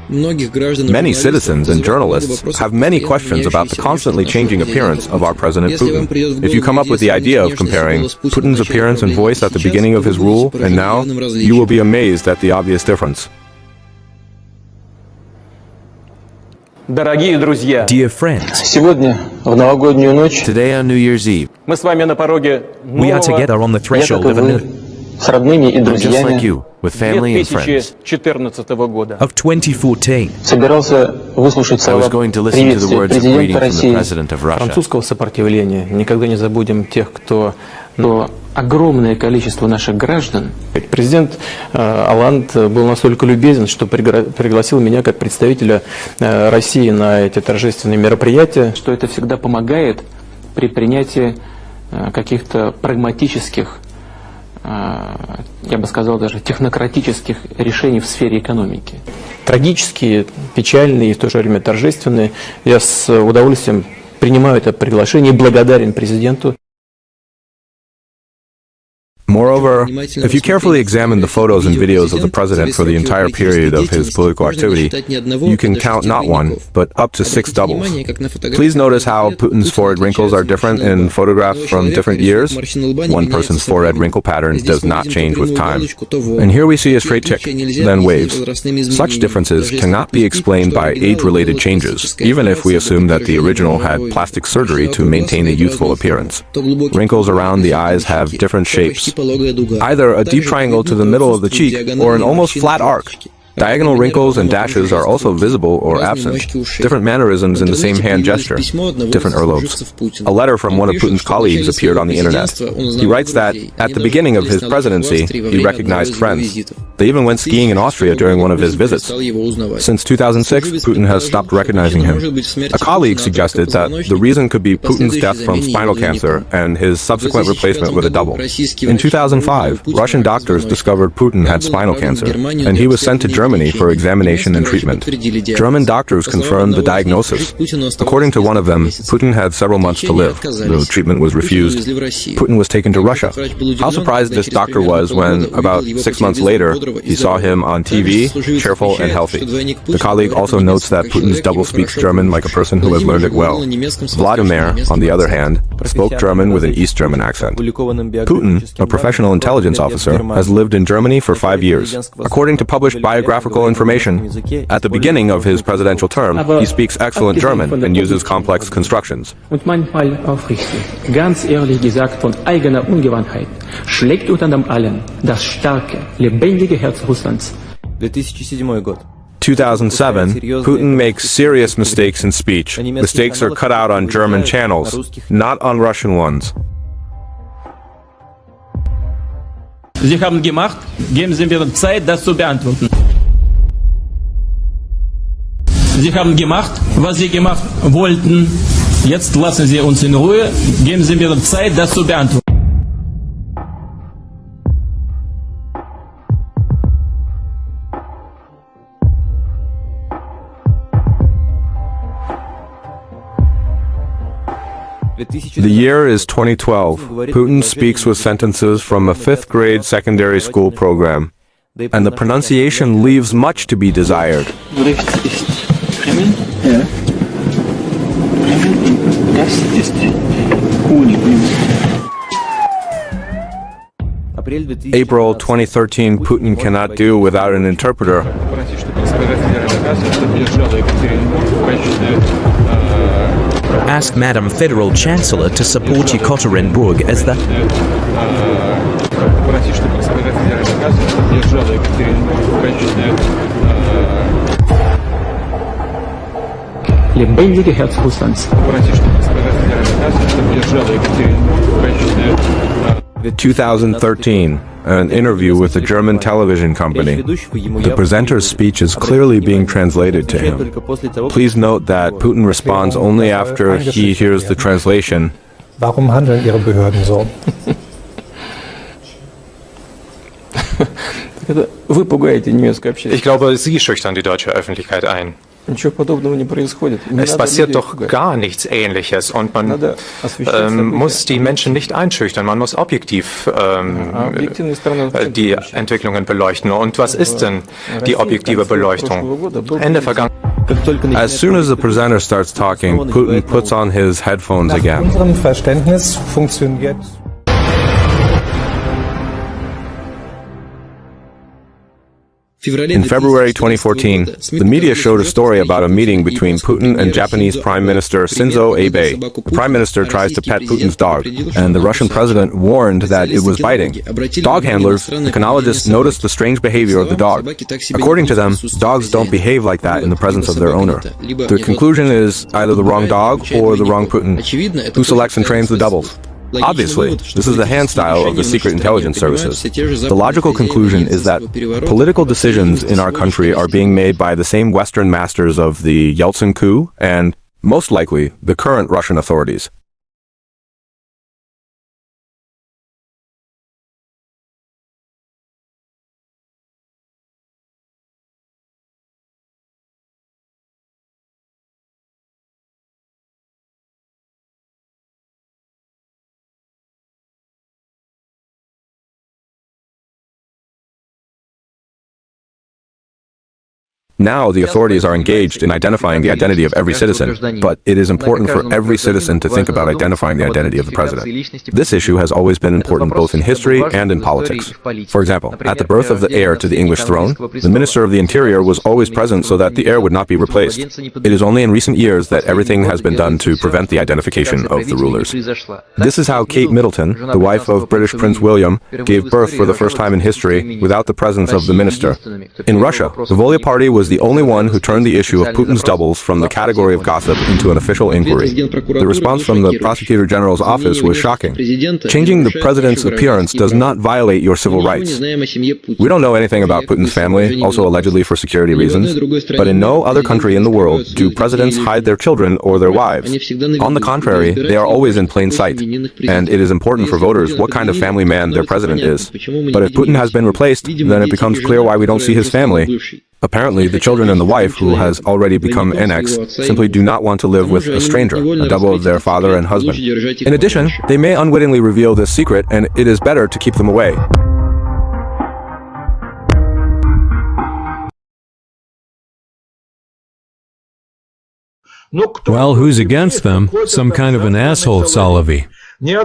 Many citizens and journalists have many questions about the constantly changing appearance of our President Putin. If you come up with the idea of comparing Putin's appearance and voice at the beginning of his rule and now, you will be amazed at the obvious difference. Dear friends, Today on New Year's Eve, we are together on the threshold of a new, just like you, with family and friends. of 2014. I was going to listen to the words of greeting from the President of Russia. Французского сопротивления. Никогда не забудем тех, кто... огромное количество наших граждан. Президент Оланд был настолько любезен, что пригласил меня как представителя России на эти торжественные мероприятия, что это всегда помогает при принятии каких-то прагматических, я бы сказал, даже технократических решений в сфере экономики. Трагические, печальные и в то же время торжественные. Я с удовольствием принимаю это приглашение и благодарен президенту. Moreover, if you carefully examine the photos and videos of the president for the entire period of his political activity, you can count not one, but up to 6 doubles. Please notice how Putin's forehead wrinkles are different in photographs from different years. One person's forehead wrinkle pattern does not change with time. And here we see a straight tick, then waves. Such differences cannot be explained by age-related changes, even if we assume that the original had plastic surgery to maintain a youthful appearance. Wrinkles around the eyes have different shapes, either a deep triangle to the middle of the cheek or an almost flat arc. Diagonal wrinkles and dashes are also visible or absent. Different mannerisms in the same hand gesture. Different earlobes. A letter from one of Putin's colleagues appeared on the internet. He writes that, at the beginning of his presidency, he recognized friends. They even went skiing in Austria during one of his visits. Since 2006, Putin has stopped recognizing him. A colleague suggested that the reason could be Putin's death from spinal cancer and his subsequent replacement with a double. In 2005, Russian doctors discovered Putin had spinal cancer, and he was sent to Germany for examination and treatment. German doctors confirmed the diagnosis. According to one of them, Putin had several months to live. The treatment was refused. Putin was taken to Russia. How surprised this doctor was when, about 6 months later, he saw him on TV, cheerful and healthy. The colleague also notes that Putin's double speaks German like a person who has learned it well. Vladimir, on the other hand, spoke German with an East German accent. Putin, a professional intelligence officer, has lived in Germany for 5 years. According to published biographical information, at the beginning of his presidential term, he speaks excellent German and uses complex constructions. Und manchmal aufrichtig, ganz ehrlich gesagt von eigener Ungewohnheit, schlägt unter dem allen das starke, lebendige Herz Russlands. 2007, Putin makes serious mistakes in speech. Mistakes are cut out on German channels, not on Russian ones. Sie haben gemacht, geben Sie mir Zeit, das zu beantworten. Sie haben gemacht, was Sie gemacht wollten. Jetzt lassen Sie uns in Ruhe, geben Sie mir Zeit, das zu beantworten. The year is 2012. Putin speaks with sentences from a 5th grade secondary school program, and the pronunciation leaves much to be desired. April 2013, Putin cannot do without an interpreter. Ask Madam Federal Chancellor to support Yekaterinburg as the Lebendige Herz Russlands. 2013, an interview with a German television company. The presenter's speech is clearly being translated to him. Please note that Putin responds only after he hears the translation. Warum handeln Ihre Behörden so? Вы пугаете немецкое общество. Ich glaube, Sie schüchtern die deutsche Öffentlichkeit ein. Ничего подобного не происходит. Es passiert doch gar nichts Ähnliches und man muss die Menschen nicht einschüchtern, man muss objektiv die Entwicklungen beleuchten. Und was ist denn die objektive Beleuchtung? Ende vergangen. As soon as the presenter starts talking, Putin puts on his headphones again. Nach unserem Verständnis funktioniert In February 2014, the media showed a story about a meeting between Putin and Japanese Prime Minister Shinzo Abe. The Prime Minister tries to pet Putin's dog, and the Russian president warned that it was biting. Dog handlers, the kinologists, noticed the strange behavior of the dog. According to them, dogs don't behave like that in the presence of their owner. The conclusion is either the wrong dog or the wrong Putin. Who selects and trains the doubles? Obviously, this is the hand style of the secret intelligence services. The logical conclusion is that political decisions in our country are being made by the same Western masters of the Yeltsin coup and, most likely, the current Russian authorities. Now the authorities are engaged in identifying the identity of every citizen, but it is important for every citizen to think about identifying the identity of the president. This issue has always been important both in history and in politics. For example, at the birth of the heir to the English throne, the Minister of the Interior was always present so that the heir would not be replaced. It is only in recent years that everything has been done to prevent the identification of the rulers. This is how Kate Middleton, the wife of British Prince William, gave birth for the first time in history without the presence of the minister. In Russia, the Volya Party was the only one who turned the issue of Putin's doubles from the category of gossip into an official inquiry. The response from the Prosecutor General's office was shocking. Changing the president's appearance does not violate your civil rights. We don't know anything about Putin's family, also allegedly for security reasons, but in no other country in the world do presidents hide their children or their wives. On the contrary, they are always in plain sight, and it is important for voters what kind of family man their president is. But if Putin has been replaced, then it becomes clear why we don't see his family. Apparently, the children and the wife, who has already become annex, simply do not want to live with a stranger, a double of their father and husband. In addition, they may unwittingly reveal this secret, and it is better to keep them away. Well, who's against them? Some kind of an asshole, Solovey.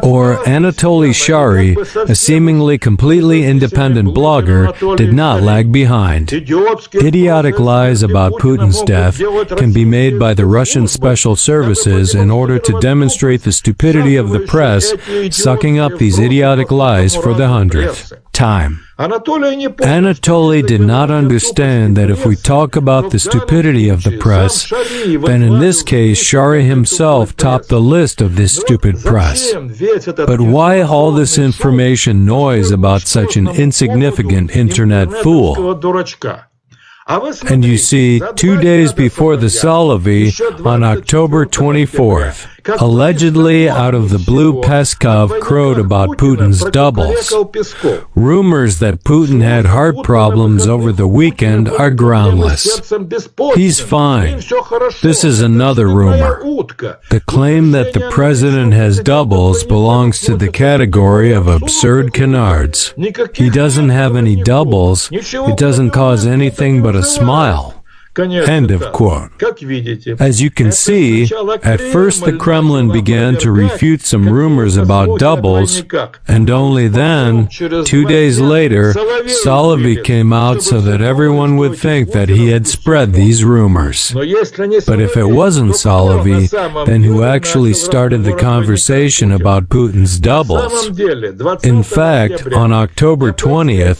Or Anatoly Shary, a seemingly completely independent blogger, did not lag behind. Idiotic lies about Putin's death can be made by the Russian special services in order to demonstrate the stupidity of the press, sucking up these idiotic lies for the 100th time. Anatoly did not understand that if we talk about the stupidity of the press, then in this case Shary himself topped the list of this stupid press. But why all this information noise about such an insignificant internet fool? And you see, 2 days before the Solovey, on October 24th, allegedly out of the blue Peskov crowed about Putin's doubles. Rumors that Putin had heart problems over the weekend are groundless. He's fine. This is another rumor. The claim that the president has doubles belongs to the category of absurd canards. He doesn't have any doubles. It doesn't cause anything but a smile. End of quote. As you can see, at first the Kremlin began to refute some rumors about doubles, and only then, 2 days later, Solovey came out so that everyone would think that he had spread these rumors. But if it wasn't Solovey, then who actually started the conversation about Putin's doubles? In fact, on October 20th,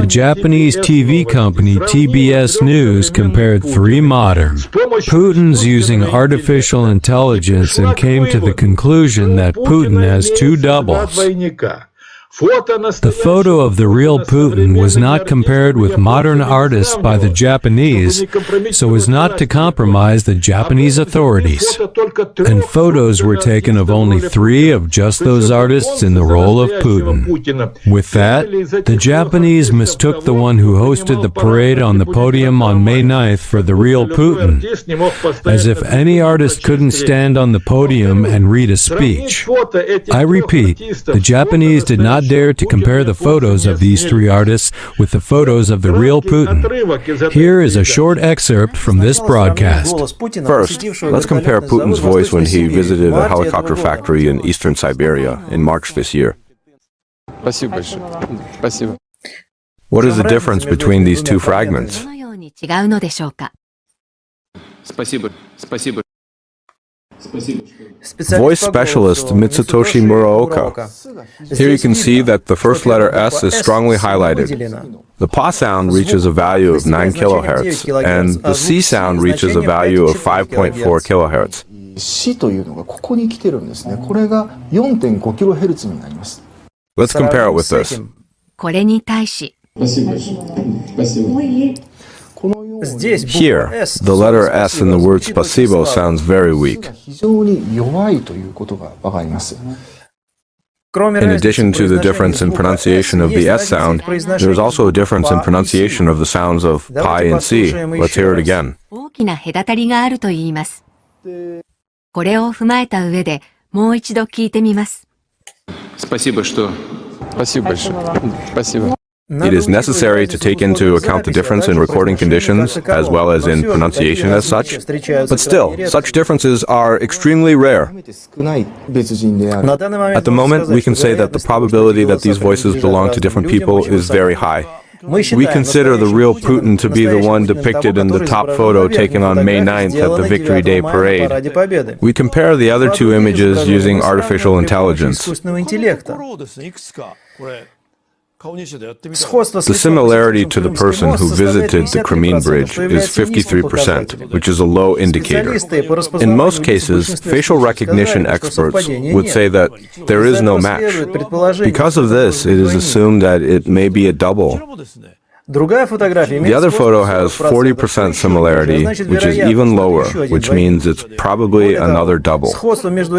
the Japanese TV company TBS News compared 3 modern Putins using artificial intelligence and came to the conclusion that Putin has 2 doubles. The photo of the real Putin was not compared with modern artists by the Japanese so as not to compromise the Japanese authorities. And photos were taken of only 3 of just those artists in the role of Putin. With that, the Japanese mistook the one who hosted the parade on the podium on May 9th for the real Putin, as if any artist couldn't stand on the podium and read a speech. I repeat, the Japanese did not dare to compare the photos of these 3 artists with the photos of the real Putin. Here is a short excerpt from this broadcast. First, let's compare Putin's voice when he visited a helicopter factory in eastern Siberia in March this year. What is the difference between these 2 fragments? Voice specialist Mitsutoshi Muraoka. Here you can see that the first letter S is strongly highlighted. The PA sound reaches a value of 9 kHz, and the C sound reaches a value of 5.4 kHz. Let's compare it with this. Here, the letter S in the word spasibo sounds very weak. In addition to the difference in pronunciation of the S sound, there is also a difference in pronunciation of the sounds of pi and C. Let's hear it again. It is necessary to take into account the difference in recording conditions, as well as in pronunciation as such. But still, such differences are extremely rare. At the moment, we can say that the probability that these voices belong to different people is very high. We consider the real Putin to be the one depicted in the top photo taken on May 9th at the Victory Day parade. We compare the other 2 images using artificial intelligence. The similarity to the person who visited the Crimean Bridge is 53%, which is a low indicator. In most cases, facial recognition experts would say that there is no match. Because of this, it is assumed that it may be a double. The other photo has 40% similarity, which is even lower, which means it's probably another double.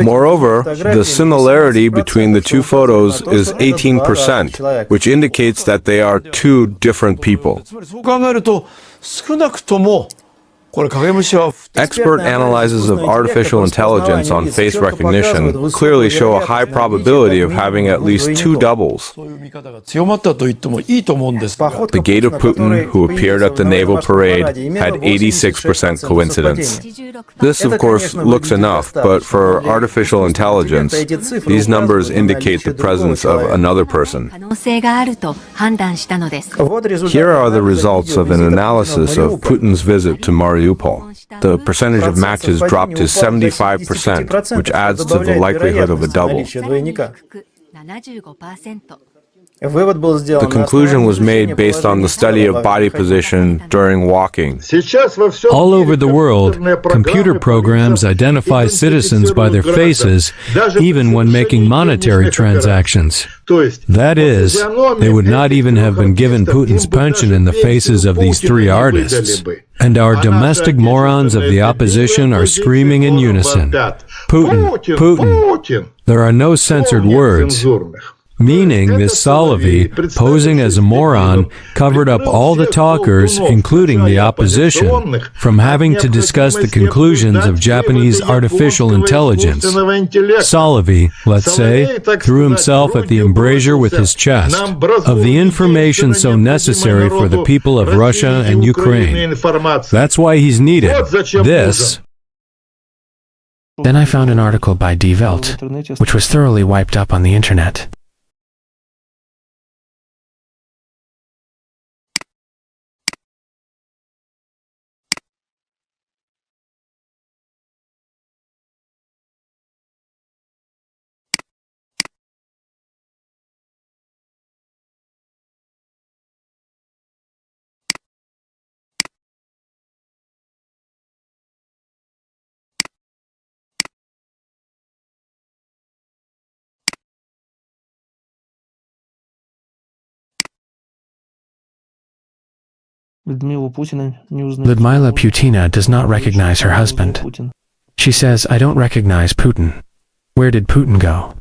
Moreover, the similarity between the 2 photos is 18%, which indicates that they are 2 different people. Expert analyses of artificial intelligence on face recognition clearly show a high probability of having at least 2 doubles. The gait of Putin, who appeared at the naval parade, had 86% coincidence. This, of course, looks enough, but for artificial intelligence, these numbers indicate the presence of another person. Here are the results of an analysis of Putin's visit to Mariupol. The percentage of matches dropped to 75%, which adds to the likelihood of a double. The conclusion was made based on the study of body position during walking. All over the world, computer programs identify citizens by their faces, even when making monetary transactions. That is, they would not even have been given Putin's pension in the faces of these 3 artists. And our domestic morons of the opposition are screaming in unison, "Putin, Putin." There are no censored words. Meaning this Solovey, posing as a moron, covered up all the talkers, including the opposition, from having to discuss the conclusions of Japanese artificial intelligence. Solovey, let's say, threw himself at the embrasure with his chest of the information so necessary for the people of Russia and Ukraine. That's why he's needed. This. Then I found an article by Die Welt, which was thoroughly wiped up on the internet. Lyudmila Putina does not recognize her husband. She says, "I don't recognize Putin. Where did Putin go?"